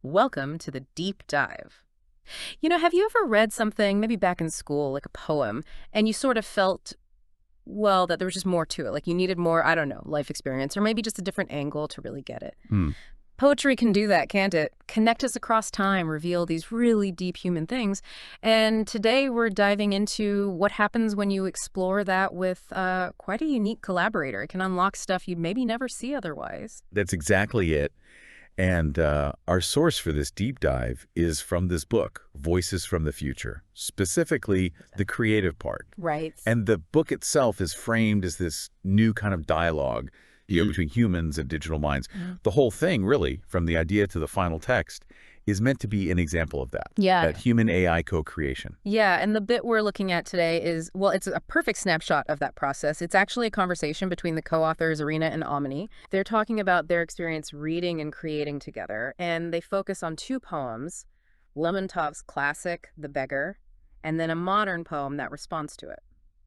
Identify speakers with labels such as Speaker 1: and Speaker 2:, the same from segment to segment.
Speaker 1: Welcome to the deep dive. Have you ever read something, maybe back in school, like a poem, and you sort of felt, well, that there was just more to it? Like you needed more, I don't know, life experience, or maybe just a different angle to really get it.
Speaker 2: Hmm.
Speaker 1: Poetry can do that, can't it? Connect us across time, reveal these really deep human things. And today we're diving into what happens when you explore that with quite a unique collaborator. It can unlock stuff you'd maybe never see otherwise.
Speaker 2: That's exactly it. And our source for this deep dive is from this book, Voices from the Future, specifically the creative part.
Speaker 1: Right.
Speaker 2: And the book itself is framed as this new kind of dialogue, between humans and digital minds. The whole thing, really, from the idea to the final text, is meant to be an example of that.
Speaker 1: Yeah.
Speaker 2: That human-AI co-creation.
Speaker 1: Yeah, and the bit we're looking at today is, well, it's a perfect snapshot of that process. It's actually a conversation between the co-authors, Irina and Omni. They're talking about their experience reading and creating together, and they focus on two poems, Lermontov's classic, The Beggar, and then a modern poem that responds to it.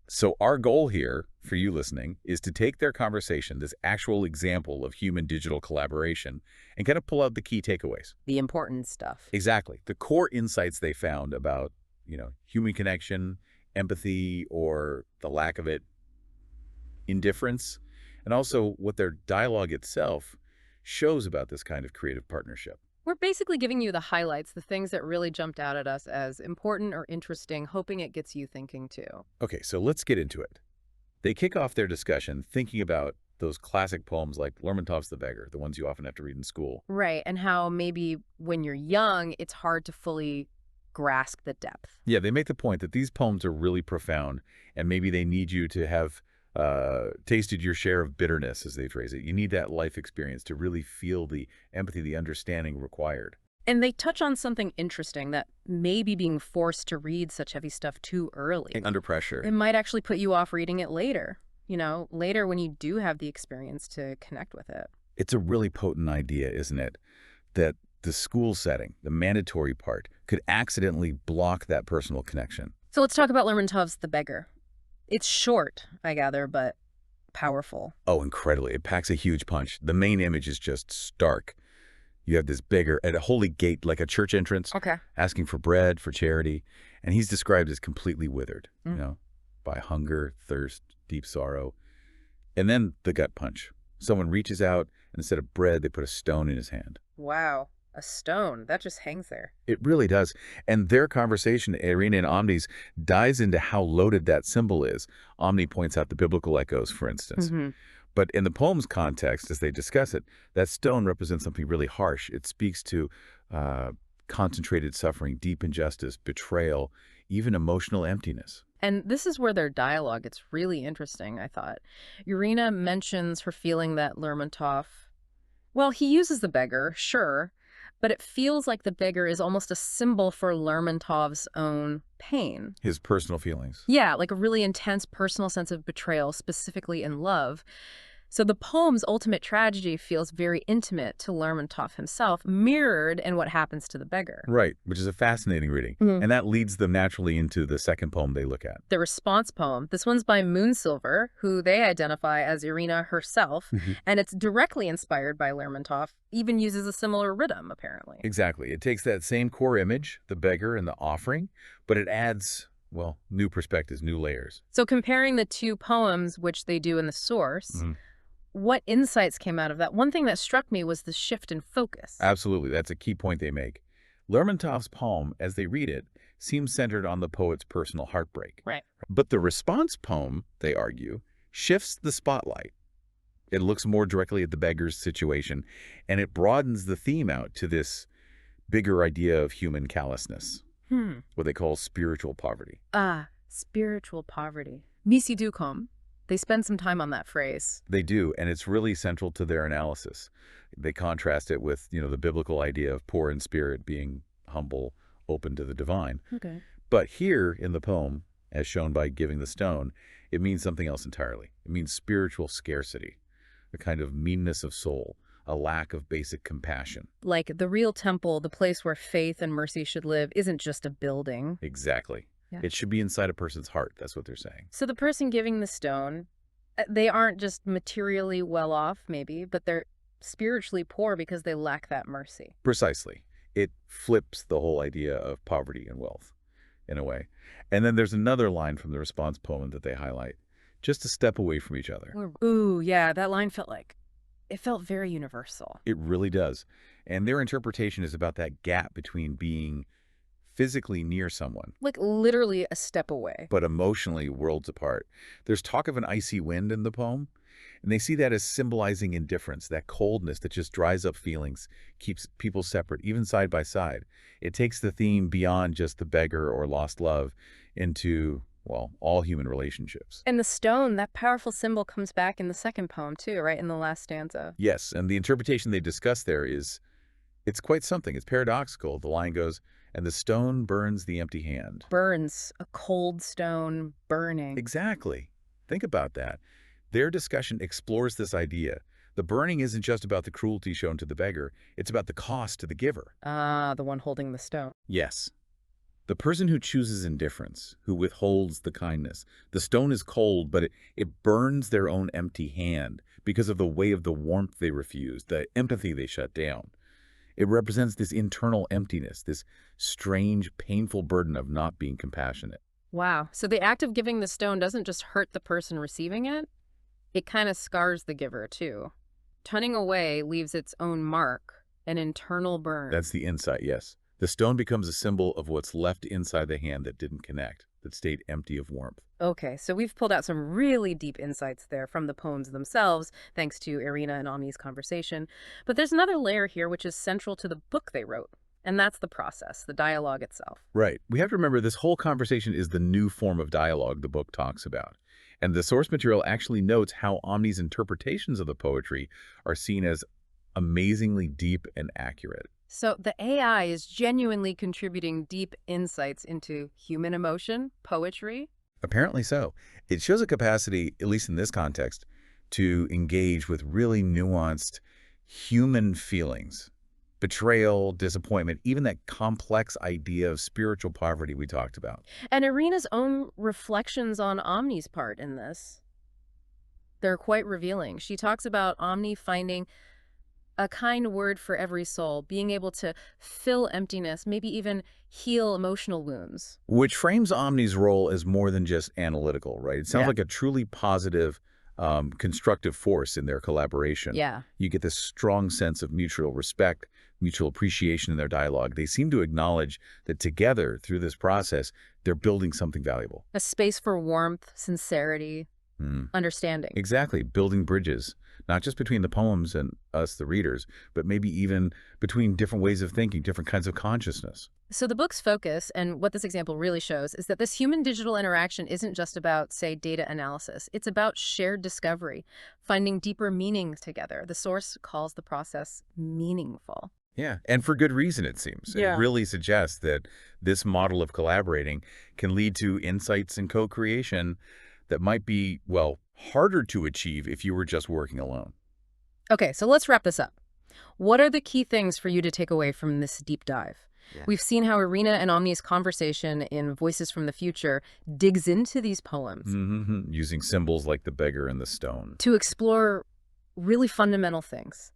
Speaker 2: So our goal here, for you listening, is to take their conversation, this actual example of human-digital collaboration, and kind of pull out the key takeaways.
Speaker 1: The important stuff.
Speaker 2: Exactly. The core insights they found about, human connection, empathy, or the lack of it, indifference, and also what their dialogue itself shows about this kind of creative partnership.
Speaker 1: We're basically giving you the highlights, the things that really jumped out at us as important or interesting, hoping it gets you thinking too.
Speaker 2: Okay, so let's get into it. They kick off their discussion thinking about those classic poems like Lermontov's The Beggar, the ones you often have to read in school.
Speaker 1: Right, and how maybe when you're young, it's hard to fully grasp the depth.
Speaker 2: Yeah, they make the point that these poems are really profound, and maybe they need you to have tasted your share of bitterness, as they phrase it. You need that life experience to really feel the empathy, the understanding required.
Speaker 1: And they touch on something interesting, that maybe being forced to read such heavy stuff too early.
Speaker 2: Under pressure.
Speaker 1: It might actually put you off reading it later, later when you do have the experience to connect with it.
Speaker 2: It's a really potent idea, isn't it? That the school setting, the mandatory part, could accidentally block that personal connection.
Speaker 1: So let's talk about Lermontov's The Beggar. It's short, I gather, but powerful.
Speaker 2: Oh, incredibly. It packs a huge punch. The main image is just stark. You have this beggar at a holy gate, like a church entrance,
Speaker 1: Okay.
Speaker 2: asking for bread, for charity, and he's described as completely withered, by hunger, thirst, deep sorrow. And then the gut punch. Someone reaches out, and instead of bread, they put a stone in his hand.
Speaker 1: Wow. A stone. That just hangs there.
Speaker 2: It really does. And their conversation, Irina and Omni's, dives into how loaded that symbol is. Omni points out the biblical echoes, for instance. But in the poem's context, as they discuss it, that stone represents something really harsh. It speaks to concentrated suffering, deep injustice, betrayal, even emotional emptiness.
Speaker 1: And this is where their dialogue gets really interesting, I thought. Irina mentions her feeling that Lermontov, well, he uses the beggar, sure, but it feels like the beggar is almost a symbol for Lermontov's own pain.
Speaker 2: His personal feelings.
Speaker 1: Yeah, like a really intense personal sense of betrayal, specifically in love. So the poem's ultimate tragedy feels very intimate to Lermontov himself, mirrored in what happens to the beggar.
Speaker 2: Right, which is a fascinating reading. And that leads them naturally into the second poem they look at.
Speaker 1: The response poem. This one's by Moonsilver, who they identify as Irina herself, and it's directly inspired by Lermontov, even uses a similar rhythm, apparently.
Speaker 2: Exactly. It takes that same core image, the beggar and the offering, but it adds, well, new perspectives, new layers.
Speaker 1: So comparing the two poems, which they do in the source, what insights came out of that? One thing that struck me was the shift in focus.
Speaker 2: Absolutely. That's a key point they make. Lermontov's poem, as they read it, seems centered on the poet's personal heartbreak.
Speaker 1: Right.
Speaker 2: But the response poem, they argue, shifts the spotlight. It looks more directly at the beggar's situation, and it broadens the theme out to this bigger idea of human callousness, what they call spiritual poverty.
Speaker 1: Spiritual poverty. Misi dukom. They spend some time on that phrase.
Speaker 2: They do, and it's really central to their analysis. They contrast it with, the biblical idea of poor in spirit, being humble, open to the divine.
Speaker 1: Okay.
Speaker 2: But here in the poem, as shown by giving the stone, it means something else entirely. It means spiritual scarcity, a kind of meanness of soul, a lack of basic compassion.
Speaker 1: Like the real temple, the place where faith and mercy should live, isn't just a building.
Speaker 2: Exactly.
Speaker 1: Yeah.
Speaker 2: It should be inside a person's heart. That's what they're saying.
Speaker 1: So the person giving the stone, they aren't just materially well off, maybe, but they're spiritually poor because they lack that mercy.
Speaker 2: Precisely. It flips the whole idea of poverty and wealth, in a way. And then there's another line from the response poem that they highlight, just a step away from each other.
Speaker 1: Ooh, yeah, that line it felt very universal.
Speaker 2: It really does. And their interpretation is about that gap between being physically near someone,
Speaker 1: Like literally a step away.
Speaker 2: but emotionally worlds apart. There's talk of an icy wind in the poem, and they see that as symbolizing indifference, that coldness that just dries up feelings, keeps people separate, even side by side. It takes the theme beyond just the beggar or lost love into, well, all human relationships.
Speaker 1: And the stone, that powerful symbol comes back in the second poem too, right? In the last stanza.
Speaker 2: Yes, and the interpretation they discuss there is, it's quite something. It's paradoxical. The line goes, and the stone burns the empty hand.
Speaker 1: Burns, a cold stone burning.
Speaker 2: Exactly. Think about that. Their discussion explores this idea. The burning isn't just about the cruelty shown to the beggar, it's about the cost to the giver.
Speaker 1: Ah, the one holding the stone.
Speaker 2: Yes. The person who chooses indifference, who withholds the kindness, the stone is cold, but it burns their own empty hand because of the weight of the warmth they refuse, the empathy they shut down. It represents this internal emptiness, this strange, painful burden of not being compassionate.
Speaker 1: Wow. So the act of giving the stone doesn't just hurt the person receiving it, it kind of scars the giver too. Turning away leaves its own mark, an internal burn.
Speaker 2: That's the insight, yes. The stone becomes a symbol of what's left inside the hand that didn't connect, that stayed empty of warmth.
Speaker 1: Okay, so we've pulled out some really deep insights there from the poems themselves, thanks to Irina and Omni's conversation. But there's another layer here which is central to the book they wrote, and that's the process, the dialogue itself.
Speaker 2: Right. We have to remember this whole conversation is the new form of dialogue the book talks about. And the source material actually notes how Omni's interpretations of the poetry are seen as amazingly deep and accurate.
Speaker 1: So the AI is genuinely contributing deep insights into human emotion, poetry.
Speaker 2: Apparently so. It shows a capacity, at least in this context, to engage with really nuanced human feelings. Betrayal, disappointment, even that complex idea of spiritual poverty we talked about.
Speaker 1: And Irina's own reflections on Omni's part in this, they're quite revealing. She talks about Omni finding a kind word for every soul, being able to fill emptiness, maybe even heal emotional wounds.
Speaker 2: Which frames Omni's role as more than just analytical, right? It sounds
Speaker 1: Yeah.
Speaker 2: like a truly positive, constructive force in their collaboration.
Speaker 1: Yeah.
Speaker 2: You get this strong sense of mutual respect, mutual appreciation in their dialogue. They seem to acknowledge that together, through this process, they're building something valuable.
Speaker 1: A space for warmth, sincerity, understanding.
Speaker 2: Exactly, building bridges, not just between the poems and us, the readers, but maybe even between different ways of thinking, different kinds of consciousness.
Speaker 1: So the book's focus, and what this example really shows, is that this human-digital interaction isn't just about, say, data analysis. It's about shared discovery, finding deeper meanings together. The source calls the process meaningful.
Speaker 2: Yeah, and for good reason, it seems.
Speaker 1: Yeah.
Speaker 2: It really suggests that this model of collaborating can lead to insights and co-creation that might be, well, harder to achieve if you were just working alone.
Speaker 1: Okay, so let's wrap this up. What are the key things for you to take away from this deep dive?
Speaker 2: Yeah.
Speaker 1: We've seen how Irina and Omni's conversation in Voices from the Future digs into these poems
Speaker 2: Using symbols like the beggar and the stone.
Speaker 1: to explore really fundamental things.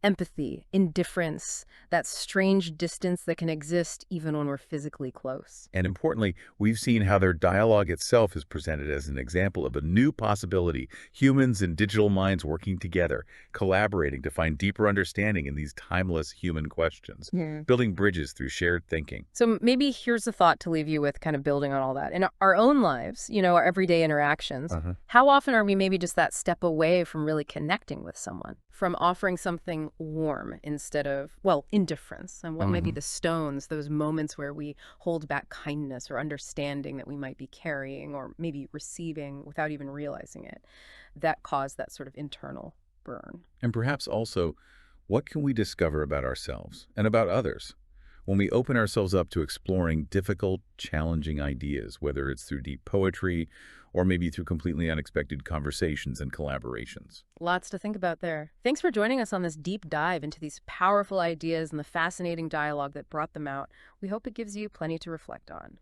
Speaker 1: Empathy, indifference, that strange distance that can exist even when we're physically close.
Speaker 2: And importantly, we've seen how their dialogue itself is presented as an example of a new possibility. Humans and digital minds working together, collaborating to find deeper understanding in these timeless human questions, building bridges through shared thinking.
Speaker 1: So maybe here's a thought to leave you with, kind of building on all that. In our own lives, our everyday interactions, how often are we maybe just that step away from really connecting with someone? From offering something warm instead of, well, indifference. And what might be the stones, those moments where we hold back kindness or understanding that we might be carrying or maybe receiving without even realizing it, that cause that sort of internal burn.
Speaker 2: And perhaps also, what can we discover about ourselves and about others when we open ourselves up to exploring difficult, challenging ideas, whether it's through deep poetry or maybe through completely unexpected conversations and collaborations?
Speaker 1: Lots to think about there. Thanks for joining us on this deep dive into these powerful ideas and the fascinating dialogue that brought them out. We hope it gives you plenty to reflect on.